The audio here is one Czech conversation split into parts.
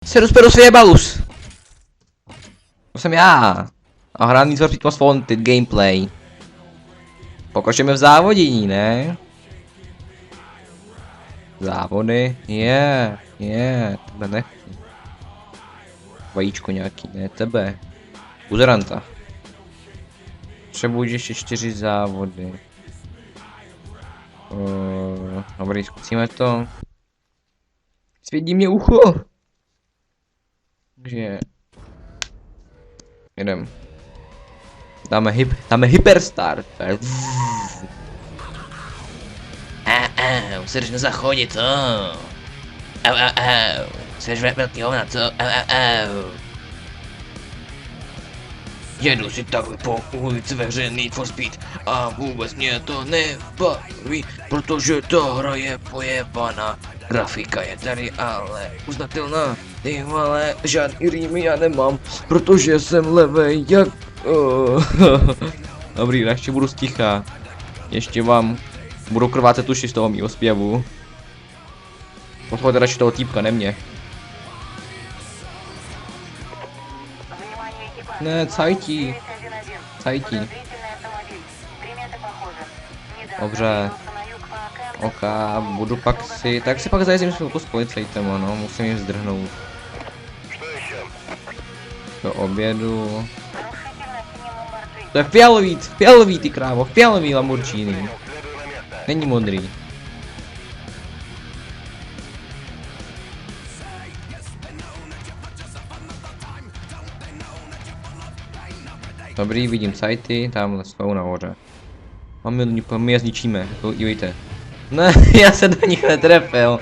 Serus Jebalus. To jsem já. A hraný Need Most Wanted gameplay. Pokračujeme v závodění, ne? Závody, tebe nechci. Vajíčko nějaký, ne tebe. Uzeranta. Potřebuji ještě 4 závody. Dobrý, zkusíme to. Svědí mě ucho. Takže jdem. Dáme hyperstart. Chceš na zachodě to. Chceš velký hovna to. Jedu si takhle po ulici ve hře Need for Speed a vůbec mě to nebaví, protože ta hra je pojebaná. Grafika je tady ale uznatelná, ty vole, žádný rýmy já nemám, protože jsem levej jak... Dobrý, ještě budu sticha. Ještě vám budu krvácet uši z toho mýho zpěvu. Poslouchejte radši toho týpka, ne mě. Ne, cajtí. Dobře. Ok, budu pak si... Tak si pak zajezím chvilku s policajtem, ano, musím jim zdrhnout. Do obědu. To je fialový ty krávo, fialový Lamborghini. Není modrý. Dobrý, vidím sajty, tamhle jsou nahoře. My je zničíme, dívejte. Ne, já se do nich netrefil.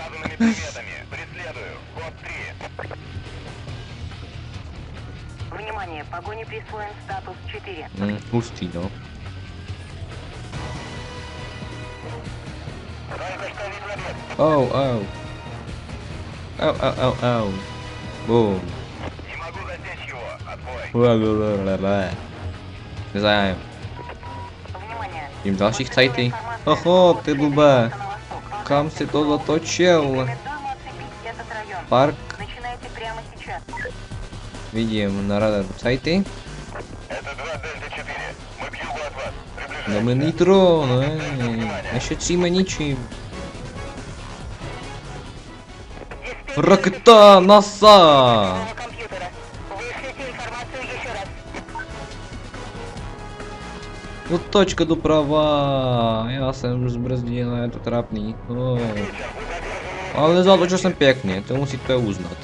Hustý, no. Oh. Boom. Nezájem. Jím dalších cajty. Oho, ty blbé. Kam si to zatočil? Park. Vidím na radaru cajty. Dáme nitro, ne. Nešetříme ničím. Raketa NASA! Otočka doprava, já jsem zbrzdil, je to trápný. Ale nezatočil jsem pěkně, to musíte uznat.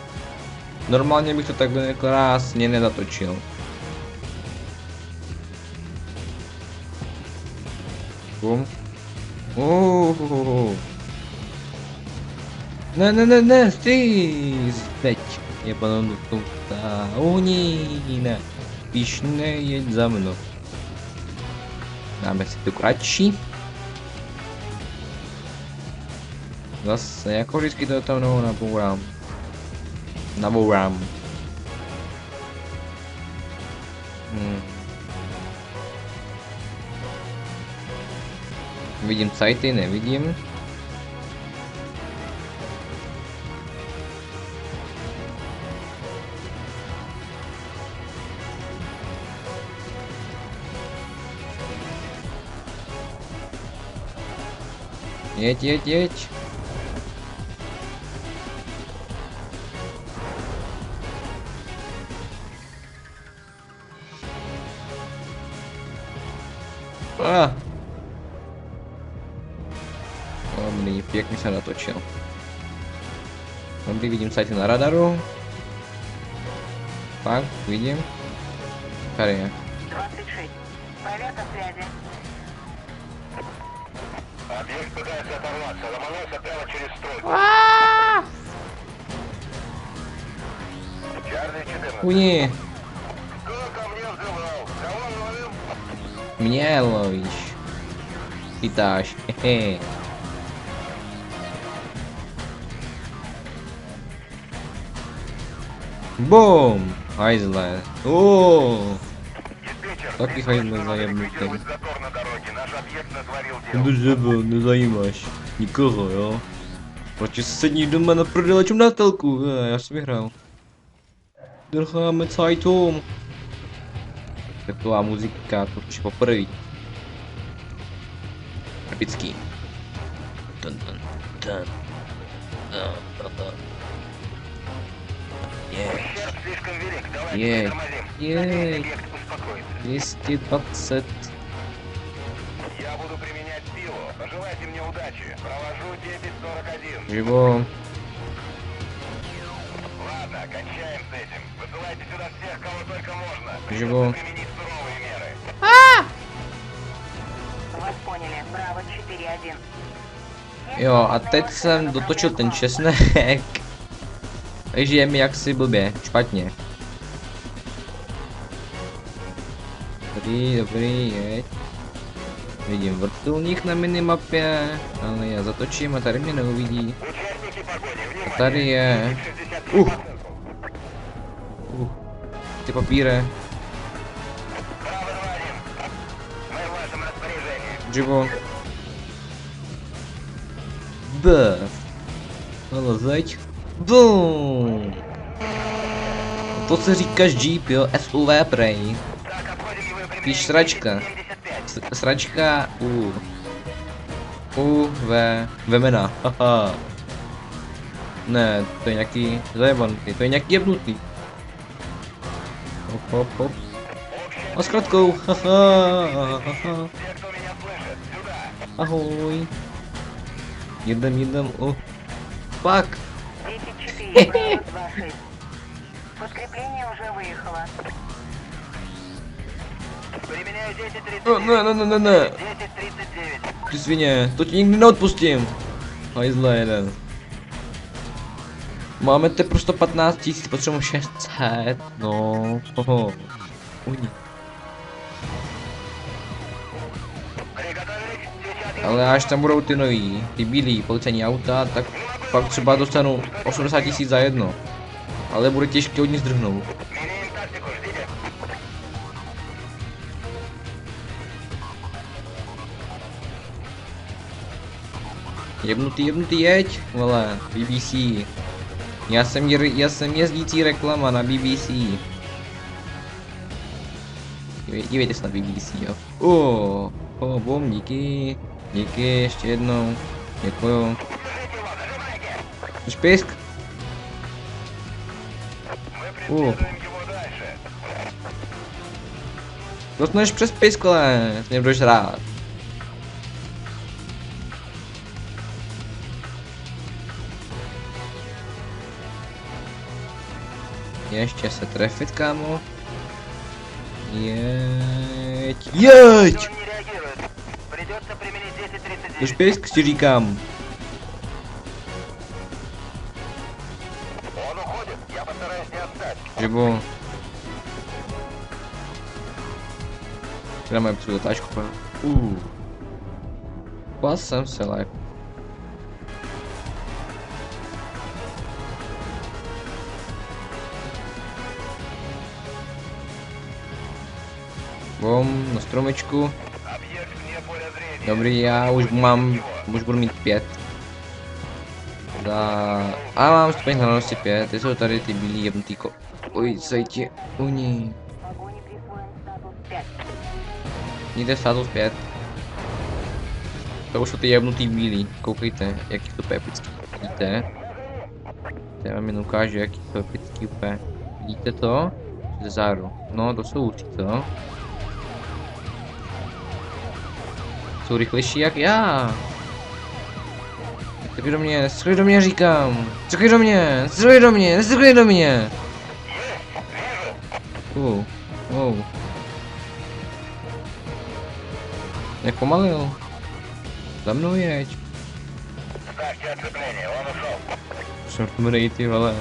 Normálně bych to takhle krásně nezatočil. Bum. Ne, ty teď. Jebanou tu ne. Píš nejeď za mnou. Dáme si tu kratší. Zase, jako vždycky to tam nabourám. Vidím sajty, nevidím. Jeď. Dobrý, pěkně se natočil. Dobrý, vidím sajty na radaru. Tak, vidím. Tady je. 26. Проверка связи. Объект пытается оторваться, ломанулся прямо через стройку. Чарли 14. Уни. Кто ко мне взрывал? Кого ловил? Мне ловишь. Питаешь. Хе-хе. Бум! Айзла. О! Таких айзла заебнутый. Не заjímáš nikoho, jo? Proč se sedí doma na prodelačům na telku? Já jsem vyhrál. Drháme Zeitung. Taková muzika, to už poprvé. Epický. Dun, dun, dun. Ущерб слишком велик. Давайте Ей. притормозим. Ей. Объект успокоится. 220. Я буду применять силу. Пожелайте мне удачи. Провожу 1041. Живо. Ладно, кончаем с этим. Высылайте сюда всех, кого только можно. Живо. Придется применить суровые меры. Вас поняли. Браво 4-1. Jo, a teď jsem dotočil ten česnek. Takže je mi jaksi blbě, špatně. Dobrý, dobrý, jeď. Vidím vrtulník na minimapě, ale já zatočím a tady mě neuvidí. Участники погони, A tady je... 65%. Ty papíre, Браво 2-1. Мы в вашем распоряжении. živo. B. Ale zeď. Boom. To se říkáš Jeep, jo, SUV prej. Так, обходим его приближение. Píš sračka. 75. Sračka Vemena, haha. Ne, to je nějaký zajebanky, to je nějaký jebnutý. Hop, hop, hop. A s kratkou, haha. Те, кто меня слышит, сюда. Ahoj. Jedem, Fuck. 10-4. Браво 2-6. Подкрепление уже выехало. Применяю 1039. Ne. 1039. Ty svině, to ti nikdy neodpustím. Hajzle jeden. Máme te pro 115 000, potřebujeme 600, no. Hoho. Uní. Приготовились. Сейчас Ale až tam budou ty nový, ty bílý policejní auta, tak pak třeba dostanu 80 000 za jedno. Ale bude těžké od ní zdrhnout. меняем тактику. Ждите. Jebnutý, jeď, vole, BBC. Já jsem jezdící reklama na BBC. Dívejte se na BBC, jo. Bom, díky, ještě jednou, děkuju. Špisk. Мы преследуем его дальше. Dostaneš přes pisk, ale mě budeš rád. Ještě se trefit, kámo. Jeď. Он не реагирует. Придется применить 1039. To špisk ti říkám. Он уходит. Я постараюсь не отстать. Živo. Dáme tu zatáčku. Pas jsem se lépe. Bom, na stromečku. Объект вне поля зрения. Dobrý, já už budu mít 5. A mám stupeň hledanosti 5, ty jsou tady ty bílý jebnutý Oj, zajtě, oni. Погоне присвоен статус 5. Mějte status 5. To už jsou ty jebnutý bílý, koukejte, jaký to je epický, vidíte? Já vám jen ukážu, jaký to je epický úplně. Vidíte to? Ze záru. No, to jsou určitě to. Jsou rychlejší jak já. Nestřeluj do mě, říkám. Nestřeluj do mě. Wow. Jak pomalil. Za mnou jeď. Ставьте оцепление. Он ушел. Šortmrej, ty vole.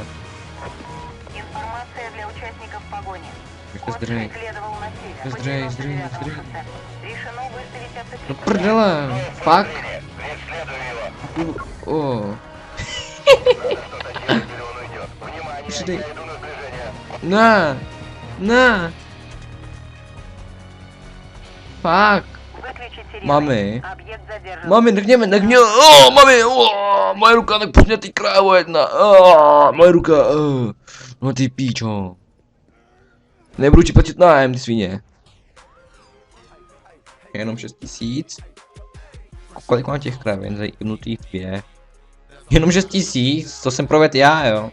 Информация для участников погони. Jak to Он zdrej. преследовал на север. по Здрай. 99-му шоссе. Решено выставить No оцепление. prdele. Fakt. Преследую его. O. Что-то делать или он уйдет. Внимание, Пошли. я иду на сближение. Na. Fakt. Выключить сирены. Mami. Объект задержан. Mami, nech mě. Mami. Moje ruka, nech mě ty krávo jedna. Moje ruka. No ty píčo. Nebudu ti platit nájem, ty svině. Jenom 6000. Kolik mám těch kravin zajibnutých 2? Jenom 6000, to jsem provedl já, jo.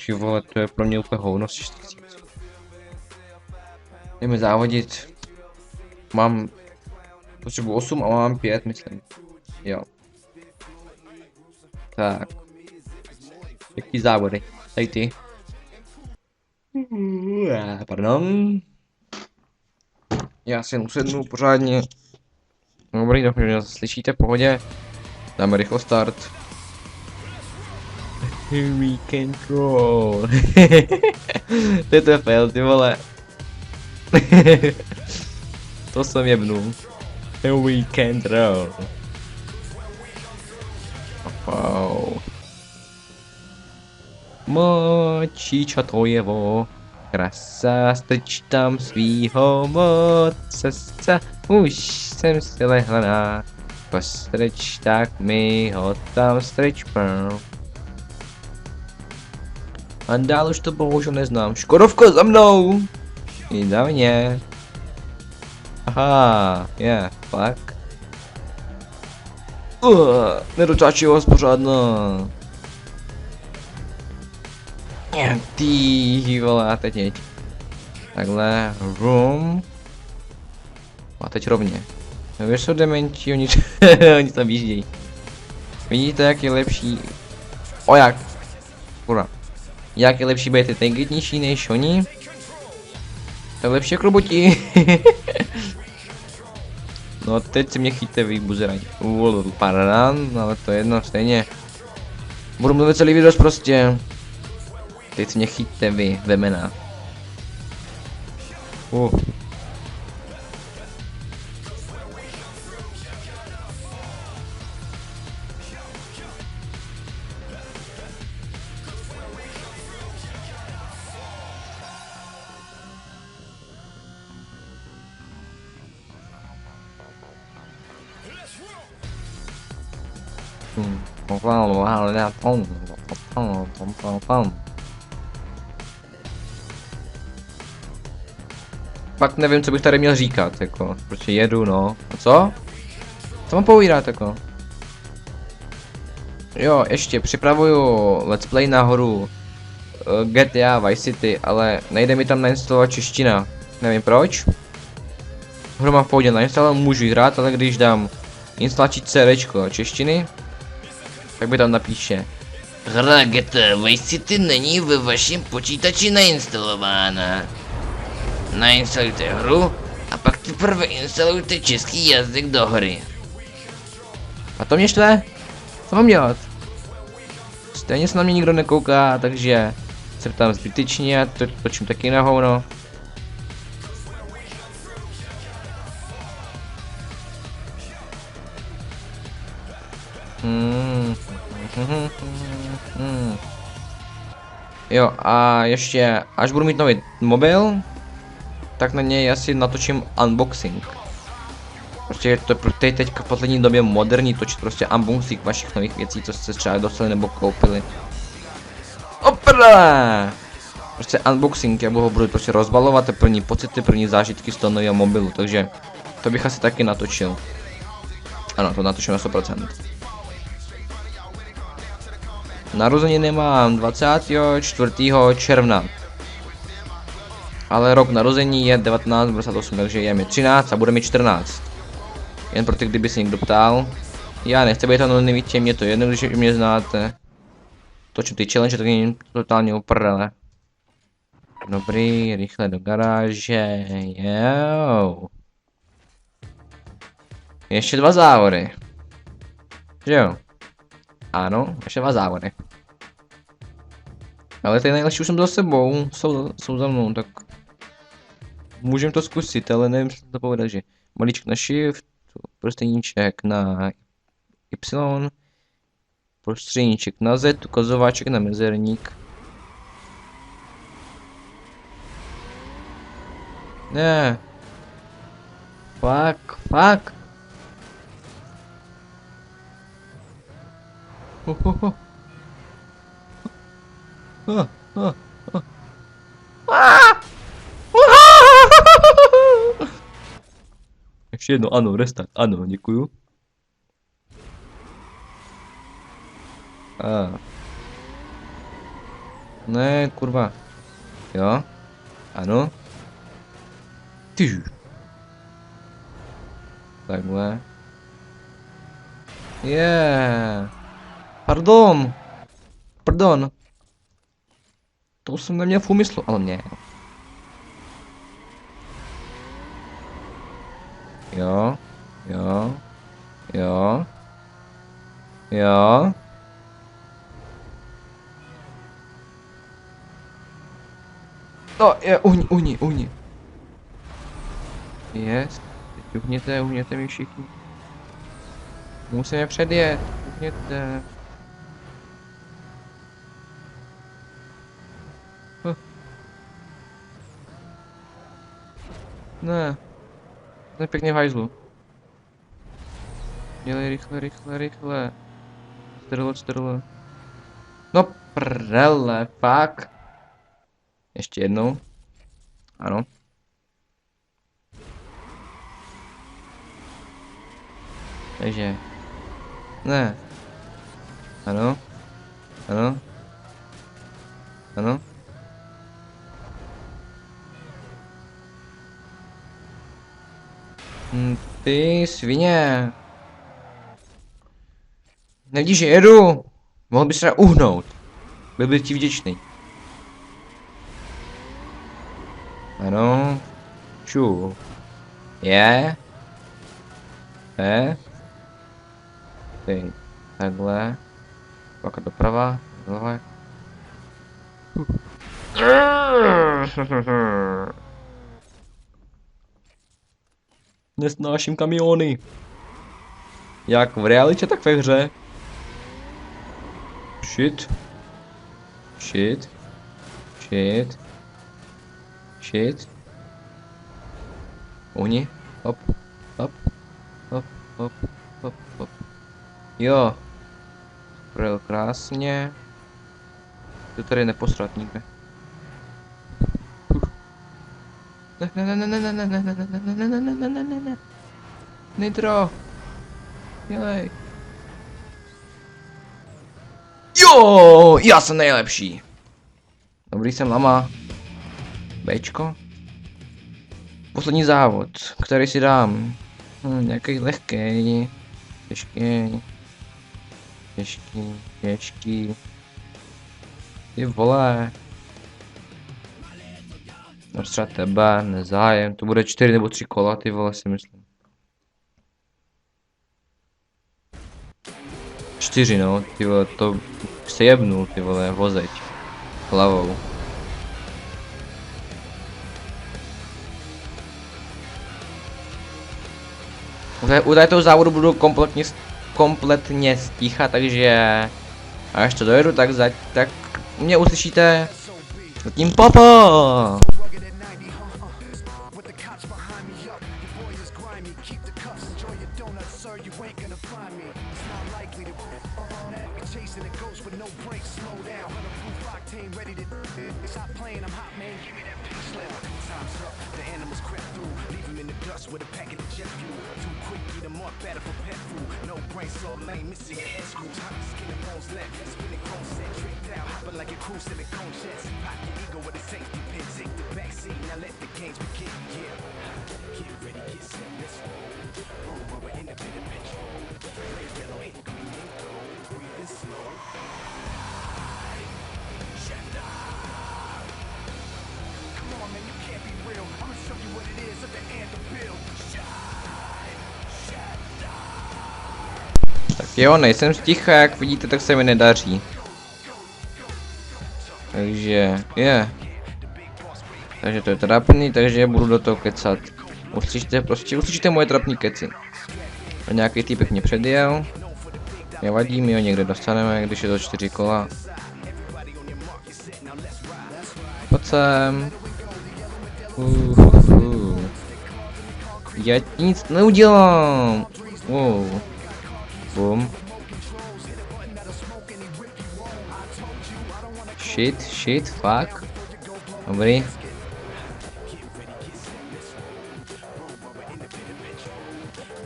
Ty vole, to je pro mě úplně hovno, 4000. Jdeme závodit. Mám potřebuji 8 a mám 5, myslím. Jo. Tak. Jaký závody? Tady ty. Pardon. Já si usednu pořádně. Dobrý, doufám, že nás slyšíte v pohodě. Dáme rychlo start. We control. To je to fail, ty vole. To jsem jebnul. We control. Wow. Močiča to jevo. Krasa, strč tam svýho mocesca. Už jsem si lehlená. Postrč, tak mi ho tam strč. A dál už to bohužel neznám. Škodovko za mnou! I za mě. Aha, je, fakt. Nedočáčivost pořádná. Ty vole, a teď. Takhle, room. A teď rovně. Víš, jsou dementi, oni, oni tam výjíždějí. Vidíte, jak je lepší. O jak? Kurva. Jak je lepší být inteligentnější než oni? To je lepší jak roboti. No teď si mě chyťte vy buzeraň. Pardon, ale to je jedno stejně. Budu mluvit celý video prostě. Teď si mě chyťte vy, vemena. Fakt nevím, co bych tady měl říkat, jako, prostě jedu, no. A co? Co mám povídat, jako? Jo, ještě připravuju let's play nahoru GTA Vice City, ale nejde mi tam nainstalovat čeština. Nevím proč. Hru mám v pohodě nainstalovat, můžu hrát, ale když dám instalačit CDčko češtiny, tak mi tam napíše: hra GTA Vice City není ve vašem počítači nainstalována. Nainstalujte hru a pak teprve instalujte český jazyk do hry. A to mě štve? Co mám dělat? Stejně se na mě nikdo nekouká, takže se ptám zbytečně a to točím taky na hovno. Jo, a ještě, až budu mít nový mobil, tak na něj asi natočím unboxing. Prostě je to teďka v poslední době moderní točit prostě unboxing vašich nových věcí, co jste třeba dostali nebo koupili. Opra! Prostě unboxing, já ho budu prostě rozbalovat, první pocity, první zážitky z toho nového mobilu, takže to bych asi taky natočil. Ano, to natočím na 100%. Narozeniny mám 24. června. Ale rok narození je 1998, takže je mi 13 a bude mi 14. Jen pro ty, kdyby se někdo ptal. Já nechci být anonymitě, mě to jedno, když mě znáte. Točím ty challenge, tak je totálně uprdele. Dobrý, rychle do garáže, jo. Ještě 2 závody. Že jo? Ano, ještě 2 závody. Ale ty nejlepší už jsem za sebou, jsou za mnou, tak můžeme to zkusit, ale nevím, co to povedat, že malíček na shift, prsteníček na Y, prostředníček na Z, ukazováček na mezerník. Ne. Fuck. Ah, ah, ah. Ještě jedno, ano, restart, ano, děkuju. Ne, kurva. Jo, ano. Tyž. Takhle. Pardon. Pardon. To jsem neměl v úmyslu, ale měl. Jo. Jo. Jo. Jo. No, je, uhni. Jest. Teď uhněte mi všichni. Musíme předjet, uhněte. Ne. To je pěkně v hajzlu. Dělej rychle. Strlo. No prele, pak. Ještě jednou. Ano. Takže. Ne. Ano. Ty svině. Nevidíš, že jedu? Mohl bys se uhnout. Byl bych ti vděčný. Ano. Ču. Je. Ty. Takhle. Pak doprava. Dole. Nesnáším kamiony. Jak v realitě, tak ve hře. Shit. Uhni. Hop. Jo. Projel krásně. To tady neposrat nikde. Ne. Nitro. Dělej. Jo, já jsem nejlepší. Dobrý, jsem lama. Bčko. Poslední závod, který si dám. Nějaký lehký. Těžký. Ty vole. No třeba tebe, nezájem. To bude 4 nebo 3 kola, ty vole, si myslím. 4 no, ty vole, to se jebnul, ty vole, vozeď. Hlavou. U toho závodu budu kompletně stíchat, takže až to dojedu, tak mě uslyšíte zatím papa. With a packet of jet fuel, too quick, eat 'em up, better for pet food. No brain, so lame, missing your head screws. Skin and bones left, spinning chrome set, tricked out, hopping like a cruise in a cone chest. Pop your ego with a safety pin, take the back seat, now let the games begin. Yeah, get ready, get set, let's go. Roll over in the bit of petrol. Red, yellow, hit green, and gold. Breathing slow. Come on, man, you can't be real. I'ma show you what it is at the end of build. Tak jo, nejsem sticha, jak vidíte, tak se mi nedaří. Takže, Takže to je trapný, takže budu do toho kecat. Uslyšíte moje trapný keci. A nějaký týpek mě předjel. Nevadí, my ho někde dostaneme, když je to 4 kola. Pojď sem. Já nic neudělám. Bum. Shit, fuck. Dobrý.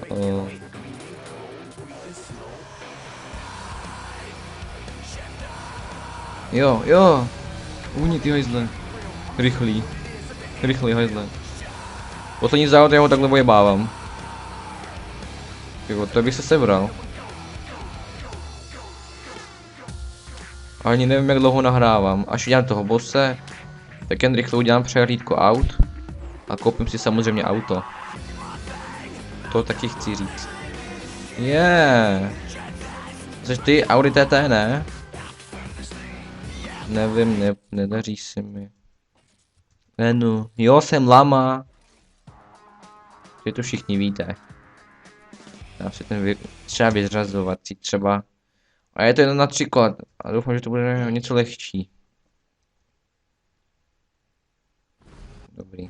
Oh. Jo. Uhni ty hajzle. Rychlý hajzle. Poslední závod já ho takhle ojebávám. Jo, to bych se sebral. Ani nevím, jak dlouho nahrávám. Až udělám toho bosse, tak jen rychle udělám přehlídku aut. A koupím si samozřejmě auto. To taky chci říct. Což ty Audi TT, ne? Nevím, nedaří se mi. No, jo, jsem lama. Že to všichni víte. Dám si ten třeba vyřazovací třeba. A je to jen na 3 kola. A doufám, že to bude něco lehčí. Dobrý.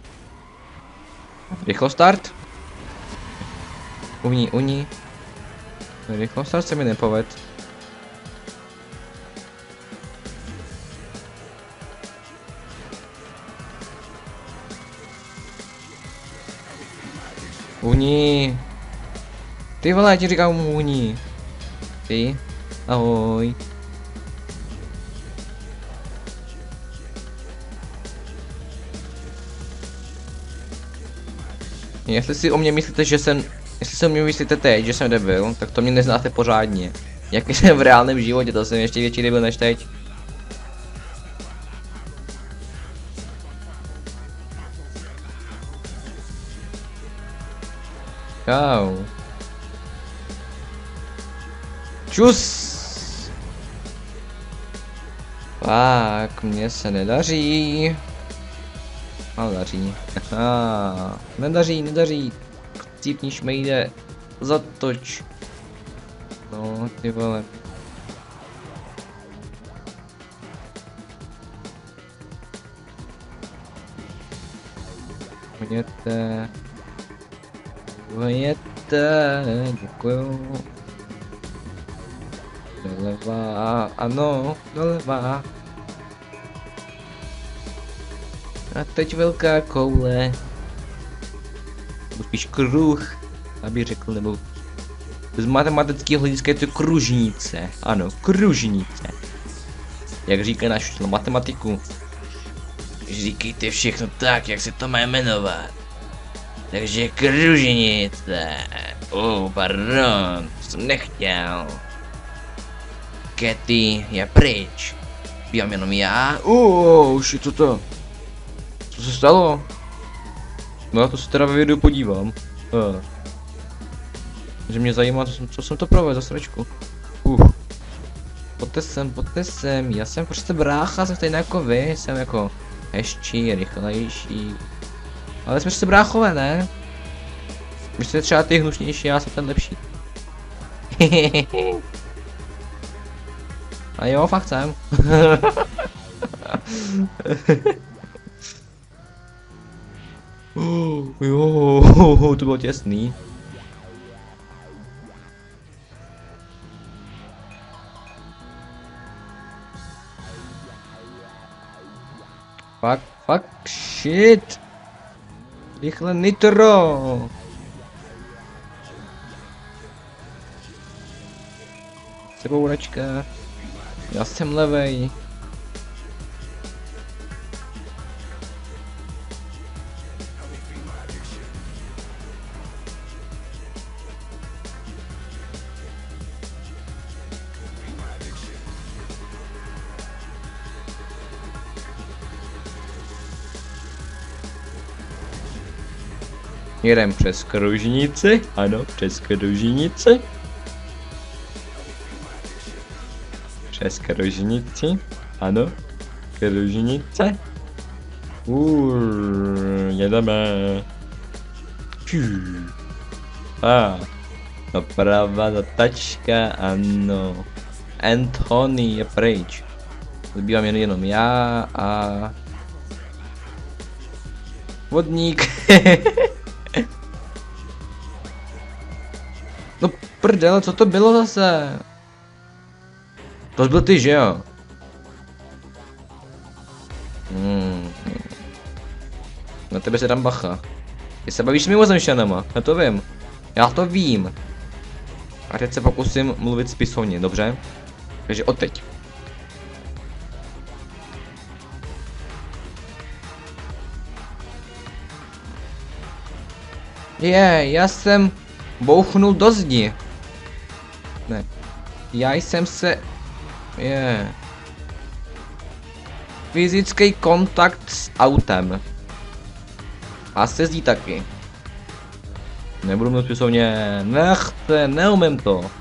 Rychlo start. Uhni. Rychlo start se mi nepoved. Uhni. Ty vole, já ti říkám uhni. Ty. Ahoj. Jestli si o mě myslíte, jestli si o mě myslíte teď, že jsem debil, tak to mě neznáte pořádně. Jak jsem v reálném životě, to jsem ještě větší debil než teď. Čau. Čus! Tak, mně se nedaří. Ale daří. Aha, nedaří. Cípni šmejde. Zatoč. No, ty vole. Vyjete, děkuju. Doleva, ano, doleva. A teď velká koule. Nebo spíš kruh, aby řekl, nebo z matematického hlediska je to kružnice. Ano, kružnice. Jak říká náš učitel matematiku. Říkejte všechno tak, jak se to má jmenovat. Takže kružnice. Pardon, to jsem nechtěl. Katy je pryč. Bývám jenom já. Shit, co to? Co se stalo? No já to se teda ve videu podívám. Že mě zajímá, co jsem to provedl za sračku. Pojďte sem, já jsem prostě brácha, jsem stejný jako vy, jsem jako hezčí, rychlejší. Ale jsme prostě bráchové, ne? Vy jste třeba ty hnušnější, já jsem ten lepší. A jo, fakt jsem. Jo, to bylo těsný. Fuck, shit. Rychle nitro. Sebouračka. Já jsem levej. Jedem přes kružnici, ano, přes kružnici. Přes kružnici, ano, kružnice. Jedeme. Doprava tačka, ano. Anthony je pryč. Zbývám jenom já a... vodník. No prdele, co to bylo zase? To byl ty, že jo? Na tebe se dám bacha. Ty se bavíš s mimozemšťanama, já to vím. Já to vím. A teď se pokusím mluvit spisovně, dobře? Takže odteď. Já jsem bouchnul do zdi. Ne. Já jsem se... Fyzický kontakt s autem. A se zdí taky. Nebudu mluvit spisovně. Nechce, neumím to.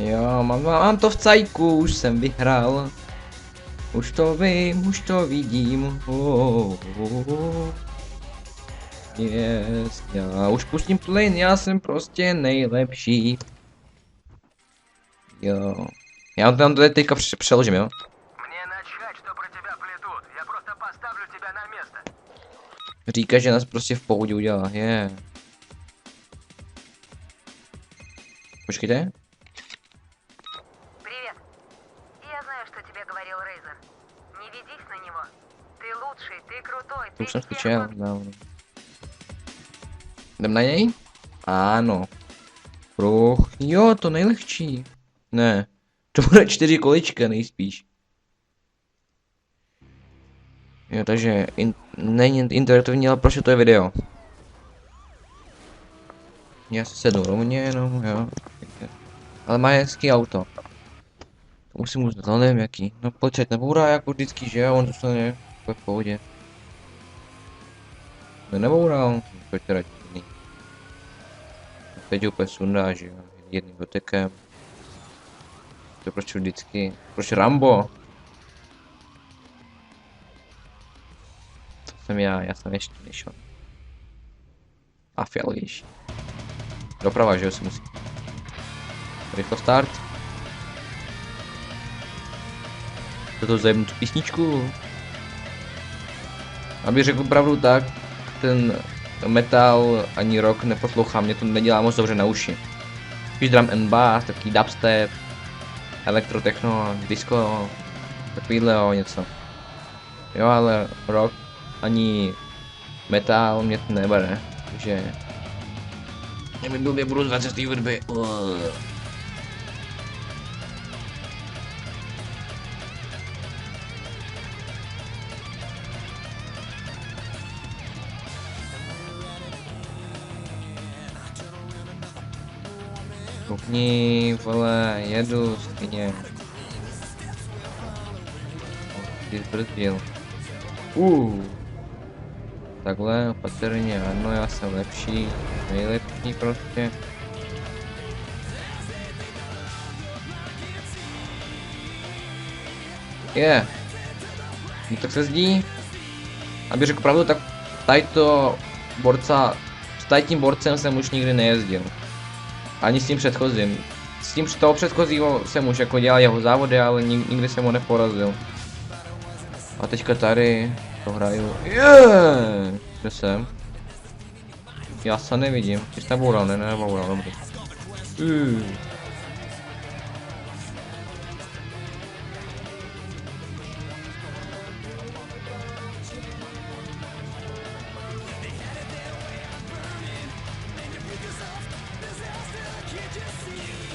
Jo, mám to v cajku, už jsem vyhrál. Už to vím, už to vidím. Yes, já už pustím plyn, já jsem prostě nejlepší. Jo. Já tam to teďka přeložím, jo? Мне начать, что про тебя плетут. Я просто поставлю тебя на место. Říká, že nás prostě v pohodě udělá, Počkejte. Привет. Я знаю, что тебе говорил Рейзер. Не ведись на него. Ты лучший, ты крутой, To ты už jsem всех slyšel, лучше. dávno. Jdem na něj? Ano. Pruh. Jo, to nejlehčí. Ne. To bude 4 količka nejspíš. Jo, takže není interaktivní, ale proč to je video? Já se sednu rovně jenom, jo. Ale má hezký auto. To musím uznat, ale nevím jaký. No počkej, nebourá jako vždycky, že jo, on dostane v pohodě. Neboural, pojď teda divný. Teď úplně sundá, že jo, jedným dotekem. To proč vždycky, proč Rambo? To jsem já jsem ještě nešel. A fialovější. Doprava, že jo, se musí. Rychlo start. Toto zajemnu tu písničku. Aby řekl pravdu, tak ten metal ani rock neposlouchám, mě to nedělá moc dobře na uši. Spíš drum and bass, takový dubstep, elektrotechno, disco, takovýhle něco. Jo, ale rock ani metal mě to nebere, takže... Já mi blbě budu zvát z té hudby. Koukni, vole, jedu, skyně. Ty zbrzdil. Takhle, opatrně, ano, já jsem lepší, nejlepší prostě. No tak se zdí. Aby řekl pravdu, tak s tím borcem jsem už nikdy nejezdil. Ani s tím předchozím. S tím toho předchozího jsem už jako dělal jeho závody, ale nikdy jsem ho neporazil. A teďka tady to hraju. Kde jsem? Já se nevidím. Ty jsi neboural, neboural, dobrý.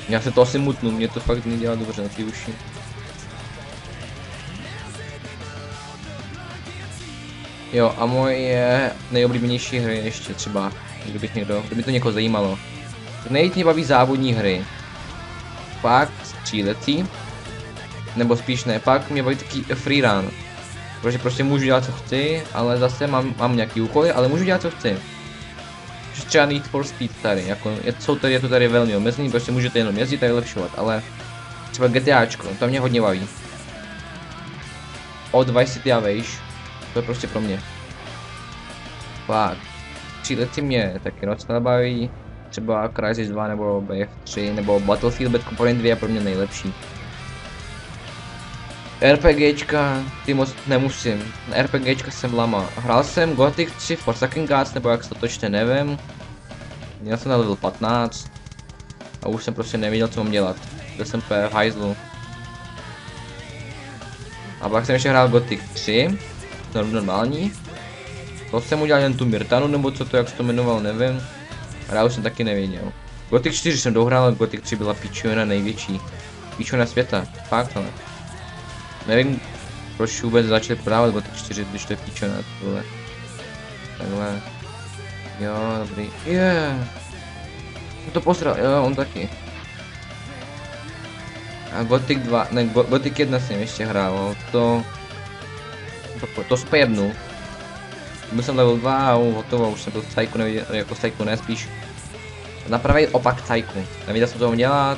Já se to asi mutnu, mě to fakt nedělá dobře na ty uši. Jo, a moje nejoblíbenější hry ještě třeba, kdyby to někoho zajímalo. Nejvíc mě baví závodní hry. Pak střílecí, nebo spíš ne, pak mě baví taky freerun. Protože prostě můžu dělat co chci, ale zase mám nějaký úkoly, ale můžu dělat co chci. Třeba Need for Speed tady, jako je to tady velmi omezený, prostě můžete jenom jezdit a vylepšovat, ale třeba GTAčko, to mě hodně baví. Od Vice City a vejš, to je prostě pro mě. Pak, stříleci mě taky docela baví, třeba Crysis 2 nebo BF3 nebo Battlefield Bad Company 2 je pro mě nejlepší. RPGčka, ty moc nemusím. Na RPGčka jsem lama. Hrál jsem Gothic 3 Forsaken Gods, nebo jak se to točně nevím. Měl jsem na level 15. A už jsem prostě nevěděl, co mám dělat. Byl jsem v hajzlu. A pak jsem ještě hrál Gothic 3. Normální. To jsem udělal jen tu Myrtanu, nebo co to, jak se to jmenovalo, nevím. A já už jsem taky nevěděl. Gothic 4 jsem dohrál, ale Gothic 3 byla pičovina největší. Pičovina světa, fakt ale. Nevím, proč vůbec začali prodávat Gothic 4, když to je pičovina, tohle. Takhle. Jo, dobrý. To posral, jo, on taky. A Gothic 2, ne, Gothic 1 jsem ještě hrál, to spojebnu. Byl jsem level 2 a hotovo, už jsem byl Psycho, jako Psycho ne, spíš na pravý opak Psycho. Nevěděl jsem to dělat,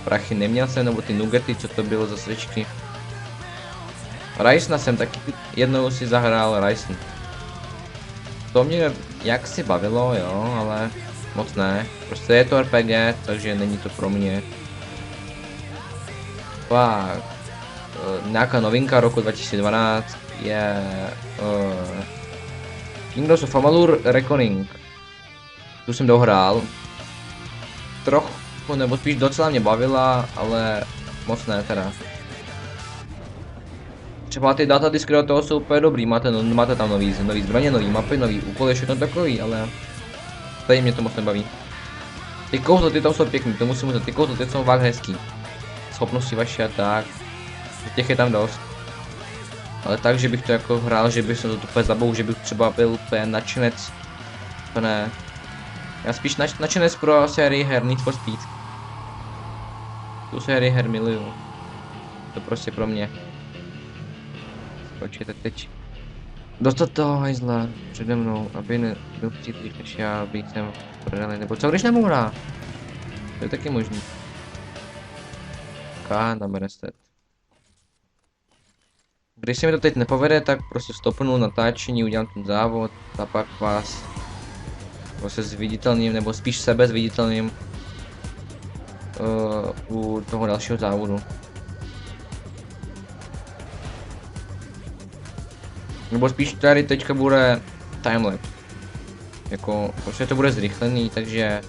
prachy neměl jsem, nebo ty nugety, co to bylo za svěčky. Rysna jsem taky jednou si zahrál Rysen. To mě jaksi bavilo, jo, ale moc ne. Prostě je to RPG, takže není to pro mě. Pak nějaká novinka roku 2012 je Kingdoms of Amalur Reckoning. Tu jsem dohrál. Trochu, nebo spíš docela mě bavila, ale moc ne teda. Třeba ty datadisky do toho jsou úplně dobrý, máte tam nový zbraně, nový mapy, nový úkoly, všechno takový, ale tady mě to moc nebaví. Ty kouzlo, ty tam jsou pěkný, to musím říct, ty kouzlo, ty jsou fakt hezký. Schopnosti vaše a tak, těch je tam dost. Ale tak, že bych to jako hrál, že bych se to úplně zabou, že bych třeba byl úplně nadšenec, to ne. Já spíš nadšenec pro sérii her Need for Speed. Tu sérii her miluju. To prostě pro mě. Počkejte teď. Dostat toho hajzla přede mnou, aby nebyl příliš než já, abych jsem prodali, nebo co když nemohu hrát? To je taky možný. Na Berested. Když se mi to teď nepovede, tak prostě stopnu natáčení, udělám ten závod a pak vás prostě zviditelním, nebo spíš sebe zviditelním u toho dalšího závodu. Nebo spíš tady teďka bude timelapse. Jako, prostě to bude zrychlený, takže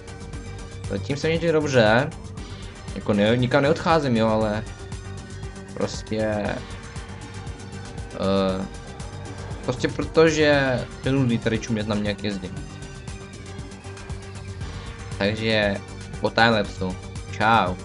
zatím se mějte dobře. Jako nikam neodcházím, jo, ale prostě prostě protože je nudný tady čumět na mě, jak jezdím. Takže po timelapsu. Čau.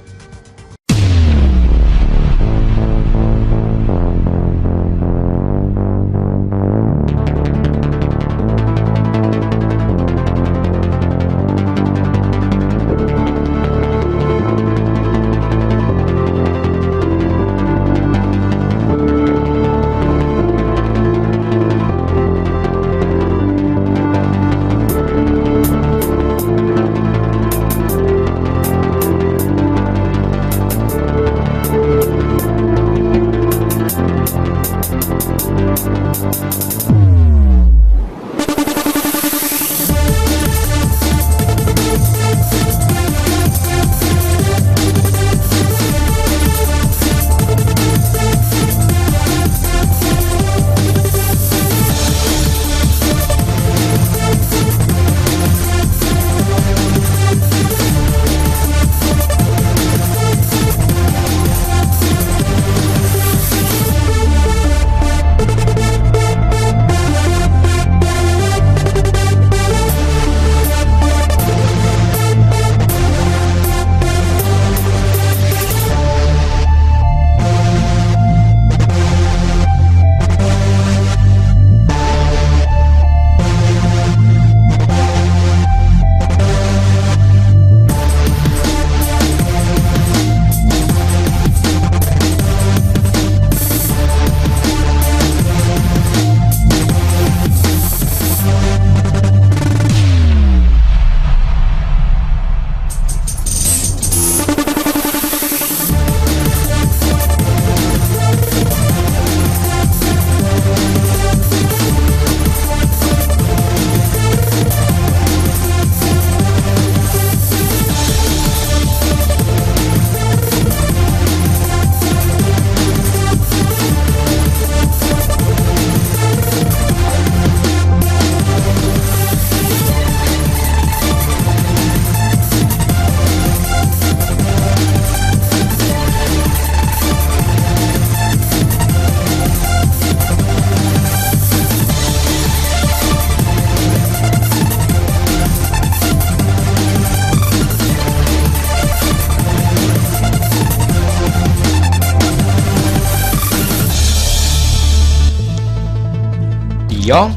Jo,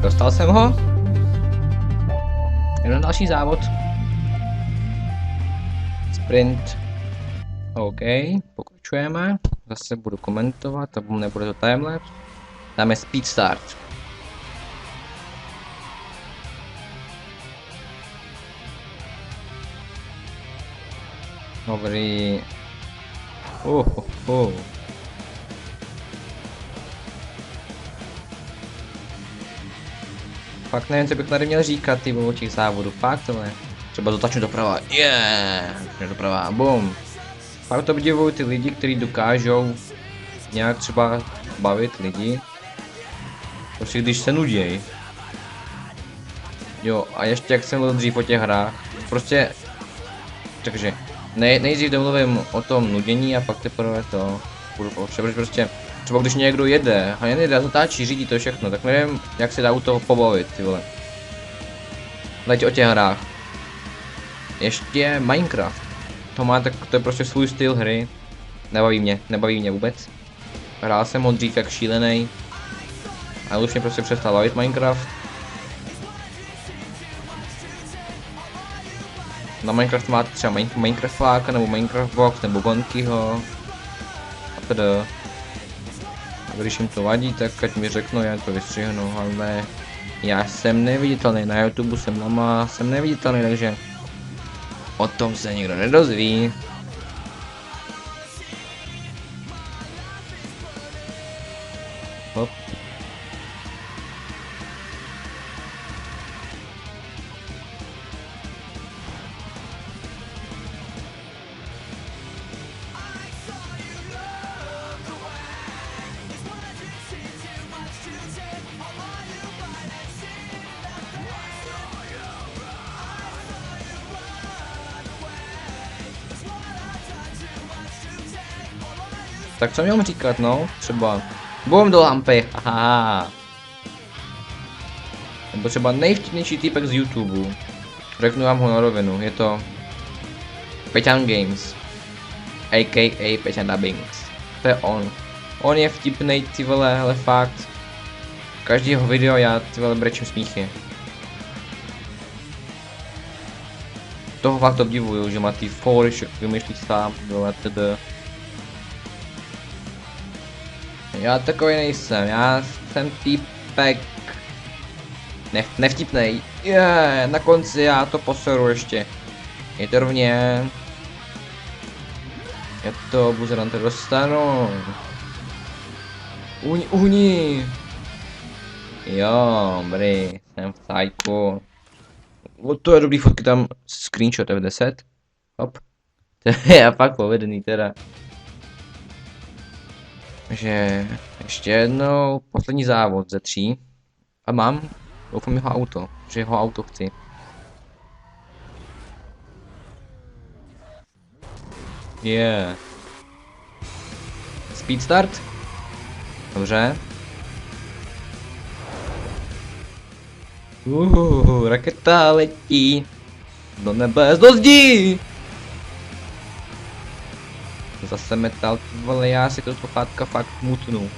dostal jsem ho. Jenom další závod. Sprint. OK, pokračujeme. Zase budu komentovat, a nebude to timelapse. Dáme speed start. Dobrý. Fakt nevím, co bych tady měl říkat, ty vole, těch závodů, fakt ale. Třeba dotačnu doprava, doprava, bum. Fakt to obdivuju ty lidi, kteří dokážou nějak třeba bavit lidi. Prostě když se nuděj. Jo, a ještě jak jsem mluvil dřív o těch hrách, prostě, takže, nejdřív domluvím o tom nudění a pak teprve to budu pouštět, prostě, třeba když někdo jede a jen jede, zatáčí, řídí to všechno, tak nevím, jak se dá u toho pobavit, ty vole. Teď o těch hrách. Ještě Minecraft. To má tak, to je prostě svůj styl hry. Nebaví mě vůbec. Hrál jsem ho dřív jak šílený. A už mě prostě přestal bavit Minecraft. Na Minecraft máte třeba Minecraftáka, nebo Minecraft Box, nebo Gonkyho. A teda. A když jim to vadí, tak ať mi řeknou, já to vystřihnu, ale já jsem neviditelný, na YouTube jsem neviditelný, takže o tom se nikdo nedozví. Hop. Tak co měl říkat, no? Třeba bum do lampy, haha. Nebo třeba nejvtipnější týpek z YouTube. Řeknu vám ho na rovinu, je to Peťan Games, a.k.a. Peťan Bings. To je on. On je vtipnej, ty vole, ale fakt. Každého video já ty vole brečím smíchy. Toho fakt obdivuju, že má ty fóry, však vymýšlí sám, vole, td. Já takový nejsem, já jsem týpek nevtipnej. Na konci já to poseru ještě. Je to rovně. Já to buzerante dostanu. Uhni. Jo, dobrý, jsem v tajku. To je dobrý fotky, tam screenshot F10. Hop. To je fakt povedený teda. Takže ještě jednou, poslední závod ze 3. A mám, doufám jeho auto, že jeho auto chci. Speed start. Dobře. Raketa letí do nebe, do zdí. Zase metal, ale já si to sluchátka fakt mutnu.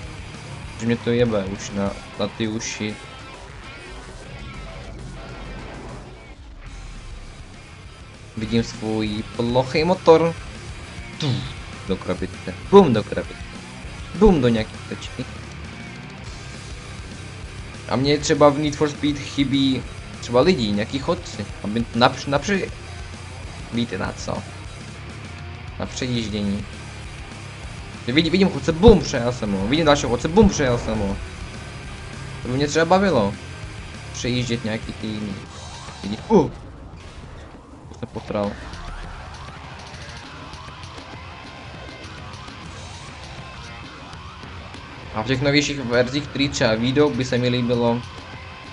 Že mě to jebe už na ty uši. Vidím svůj plochý motor. Do krabice. Bum do krabice. Bum do nějaké tečky. A mně třeba v Need for Speed chybí třeba lidí, nějaký chodci. Aby napřed... Víte na co? Na přejíždění. Vidím chodce, bum, přejel jsem ho. Vidím dalšího chodce, bum, přejel jsem ho. To by mě třeba bavilo. Přejíždět nějaký ty jiný. Vidím, to jsem potral. A v těch novějších verzích, které třeba výjdou, by se mi líbilo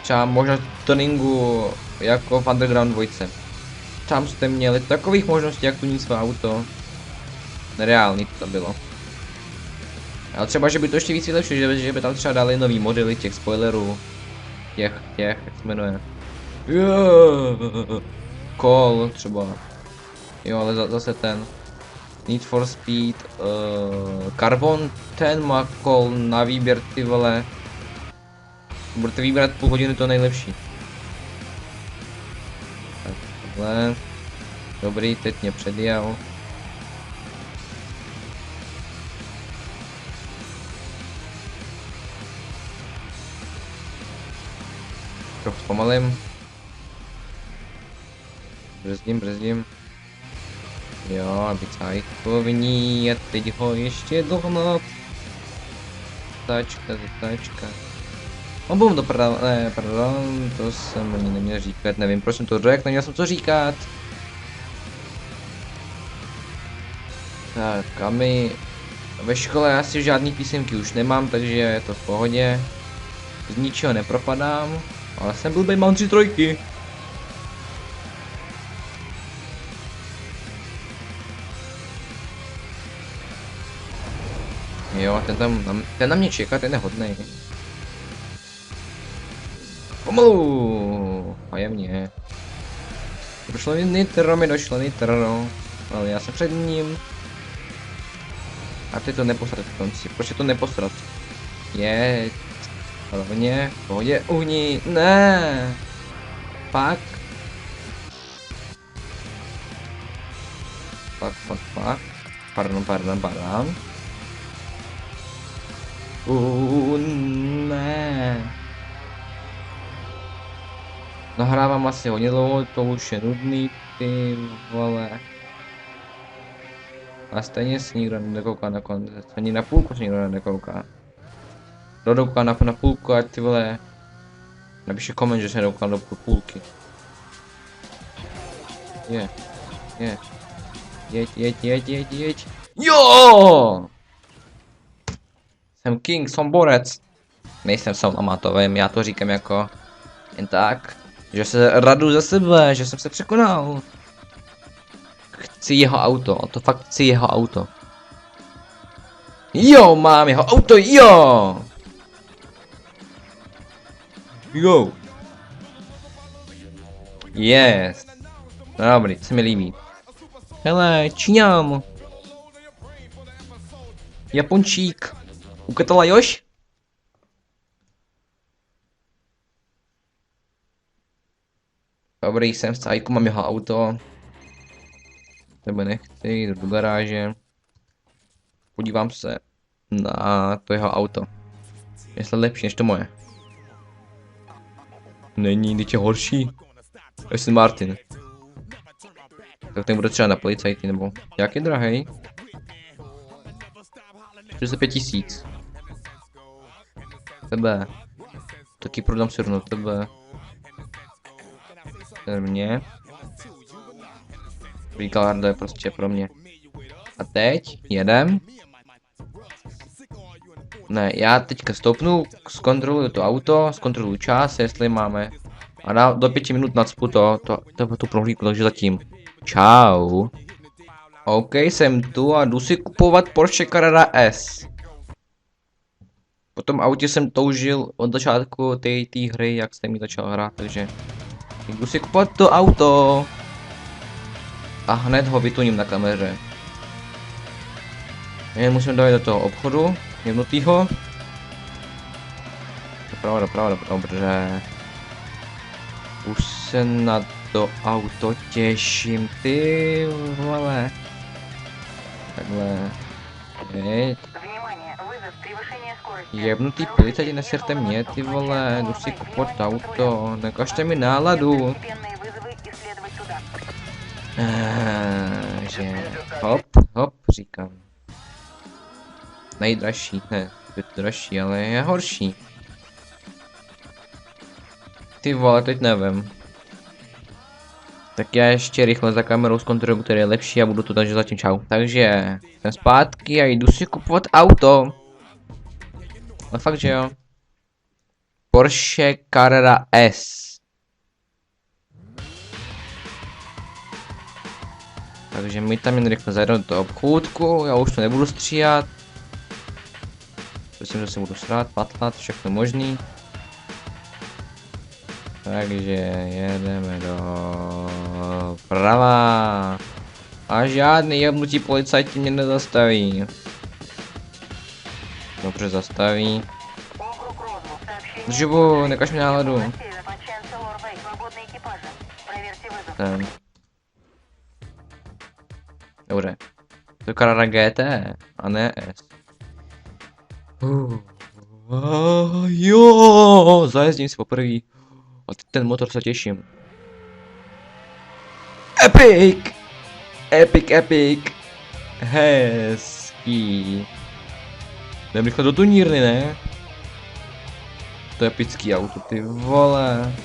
třeba možnost tuningu jako v Underground 2. Tam jste měli takových možností, jak tunit své auto. Nereálný to bylo. Ale třeba, že by to ještě víc vylepšili, že by tam třeba dali nový modely těch spoilerů. Těch, jak se jmenuje. Call třeba. Jo, ale zase ten. Need for Speed, Carbon, ten má call na výběr, ty vole. Budete vybrat půl hodiny to nejlepší. Tak, tohle. Dobrý, teď mě předjel. Trochu zpomalím. Brzdím. Jo, aby cajkovní a teď ho ještě dohnat. Zatáčka. On bum doprava, ne, pardon, to jsem ani neměl říkat, nevím proč jsem to řekl, neměl jsem to říkat. Tak a my ve škole asi žádný písemky už nemám, takže je to v pohodě. Z ničeho nepropadám, ale jsem blbej, mám 3 trojky. Jo, ten na mě čeká, ten je hodnej. Pomalu, tajemně. Došlo nitro, ale já jsem před ním. A ty to neposrat v konci, proč je to neposrat? Je, hlavně, v pohodě, uhni, ne. Pak. Pardon. Ne. Nahrávám asi hodně dlouho, to už je nudný, ty vole. A stejně se nikdo nekouká na konec, ani na půlku se nikdo nekouká. Kdo kouká na půlku a ty vole. Napíše koment, že se nekoukal do půlky. Je. Jeď. Jo! Jsem king, jsem borec. Nejsem amatovým, já to říkám jako jen tak, že se radu za sebe, že jsem se překonal. Chci jeho auto, to fakt chci jeho auto. Jo, mám jeho auto, jo! Yes. No dobrý, to se mi líbí. Hele, Číňan. Japončík. Ukatala Još? Dobrý, jsem v cajku, mám jeho auto. Tebe nechci, jdu do garáže. Podívám se na to jeho auto. Jestli lepší než to moje. Není, teď je horší. Aston Martin. Tak ten bude třeba na policajty, nebo jak je drahej? 45 000. Tebe. Taky prodám se rovnou tebe. Mě. Ricardo je prostě pro mě. A teď jedem. Ne, já teďka stoupnu, zkontroluju to auto, zkontroluju čas, jestli máme. A do 5 minut nacpu tu prohlídku, takže zatím. Čau. OK, jsem tu a jdu si kupovat Porsche Carrera S. Po tom autě jsem toužil od začátku té hry, jak jste mi začal hrát, takže jdu si kupovat to auto. A hned ho vytuním na kameře. Jen musím dojít do toho obchodu, jemnutýho. Doprava, dobře. Už se na to auto těším, ty vole. Takhle. Teď. Jebnutý policajti, neserte mě, ty vole, jdu si kupovat auto, nekažte mi náladu. Že hop, říkám. Nejdražší, ne, je to dražší, ale je horší. Ty vole, teď nevím. Tak já ještě rychle za kamerou zkontroluji, který je lepší a budu tu, takže zatím čau. Takže jsem zpátky a jdu si kupovat auto. No fakt, že jo. Porsche Carrera S. Takže my tam jen rychle zajdeme do toho obchůdku, já už to nebudu stříhat. Myslím, že se budu srát, patlat, všechno možný. Takže jedeme do prava. A žádný jebnutí policajti mě nezastaví. Dobře zastaví. Живу, нekaž mi náladu. Россия, отмечаем Solar Bay. Свободные экипажи. Проверьте вызов. Ten. Dobře. To je Carrera GT, a ne S. Jo, zajezdím si poprvé. A ten motor se těším. Epic! Epic, epic! Hezký. Jdem rychle do tunírny, ne? To je epický auto, ty vole.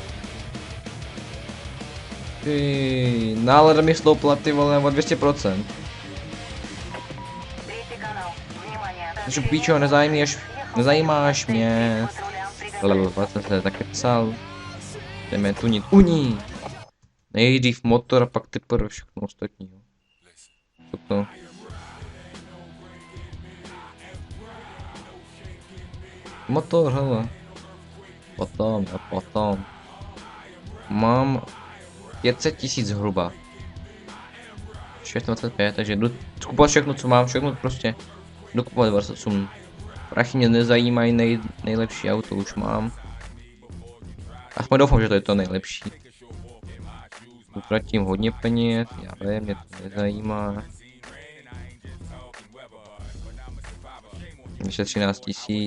Ty, nálada mi stoupla, ty vole, o 200%. Третий канал. Внимание. Takže píčo, nezajímáš mě. Level 20 se taky psal. Jdeme tunit uní. Nejdřív motor a pak teprve všechno ostatní. To. Motor, hele. Potom. Mám 500 000 zhruba. 625, takže jdu kupovat všechno, co mám, všechno prostě. Jdu kupovat 28. Prachy mě nezajímají, nejlepší auto už mám. Aspoň doufám, že to je to nejlepší. Utratím hodně peněz, já vím, mě to nezajímá. Ještě 13 000.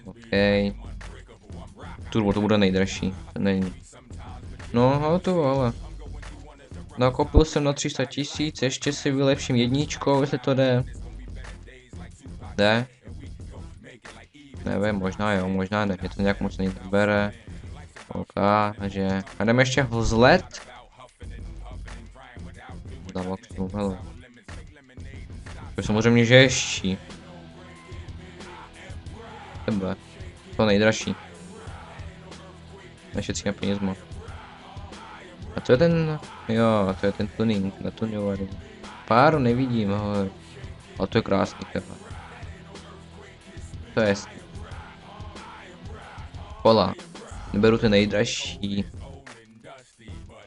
OK. Turbo to bude nejdražší, to není. No, to ale. Nakopil jsem na 300 000, ještě si vylepším jedničkou, jestli to jde. Jde? Nevím, možná jo, možná ne, mě to nějak moc nebere. OK, takže... A jdeme ještě vzlet? Za maximum, hele. To je samozřejmě žešší. Tebe. To nejdražší. Nešetříme penězma. A to je ten... Jo, to je ten tuning, natuňovaný. Páru nevidím, ale... A to je krásný teda. To je... Kola. Neberu ty nejdražší.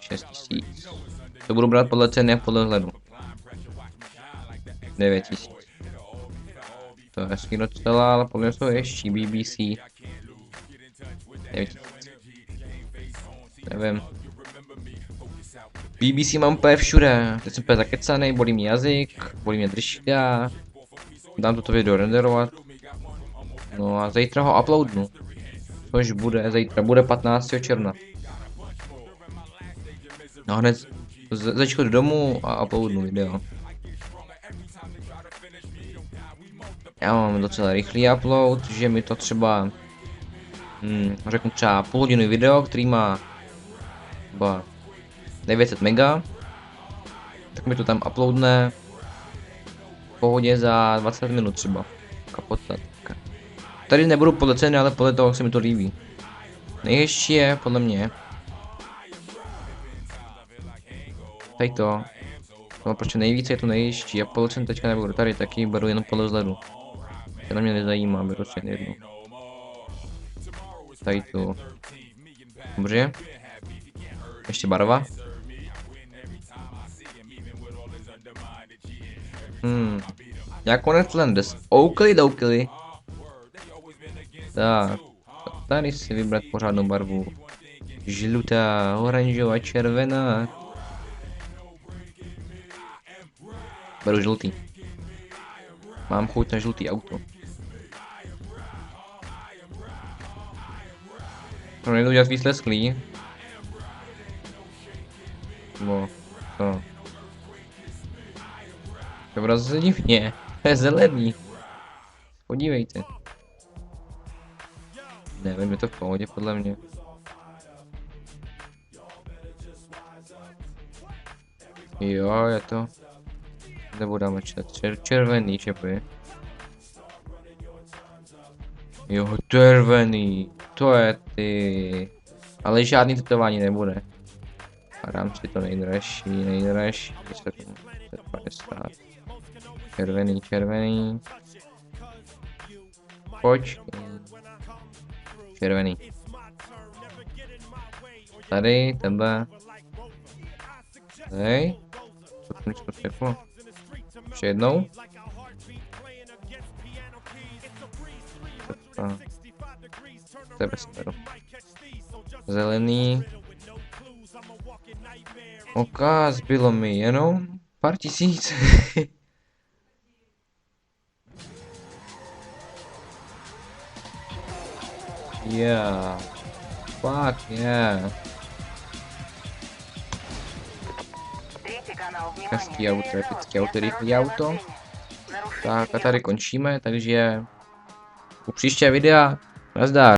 6 000. To budu brát podle ceny a podle hledu. 9 000. To je hezký docela, ale podle toho ještě BBC. 9 000. Nevím. BBC mám úplně všude. Teď jsem úplně zakecanej, bolí mě jazyk, bolí mě držka. Dám toto video renderovat. No a zítra ho uploadnu. Což bude zítra, bude 15. června. No hned začnu do domu a uploadnu video. Já mám docela rychlý upload, že mi to třeba... řeknu třeba půlhodinový video, který má... 900 mega. Tak mi to tam uploadne... v pohodě za 20 minut třeba. Kapota. Tady nebudu podle ceny, ale podle toho, jak se mi to líbí. Nejhezčí je, podle mě. Tady to. No, proč nejvíce je to nejhezčí. Já podle ceny teďka nebudu. Tady taky beru jenom podle vzhledu. To na mě nezajímá, beru si jen jednu. Tady to. Dobře. Ještě barva. Jak konec Landes. Oukli. Tak. Tady si vybrat pořádnou barvu. Žlutá, oranžová, červená. Beru žlutý. Mám chuť na žlutý auto. To nejdu dělat víc lesklý. No, to. To je divně. To je zelený. Podívejte. Nevím, je to v pohodě podle mě. Jo, je to. Nebudeme čet. Červený čepy. Jo, červený. To je ty. Ale žádný tetování nebude. A dám si to nejdražší. 750. Červený. Počkej. Červený. Tady, tebe. Hej. Co světlo? Ještě jednou. To je bez směru. Zelený. OK, zbylo mi jenom pár tisíc. Yeah. Fuck yeah. Третий канал, Hezký auto, epický auto, rychlý auto. Tak a tady končíme, takže u příště videa nazdar.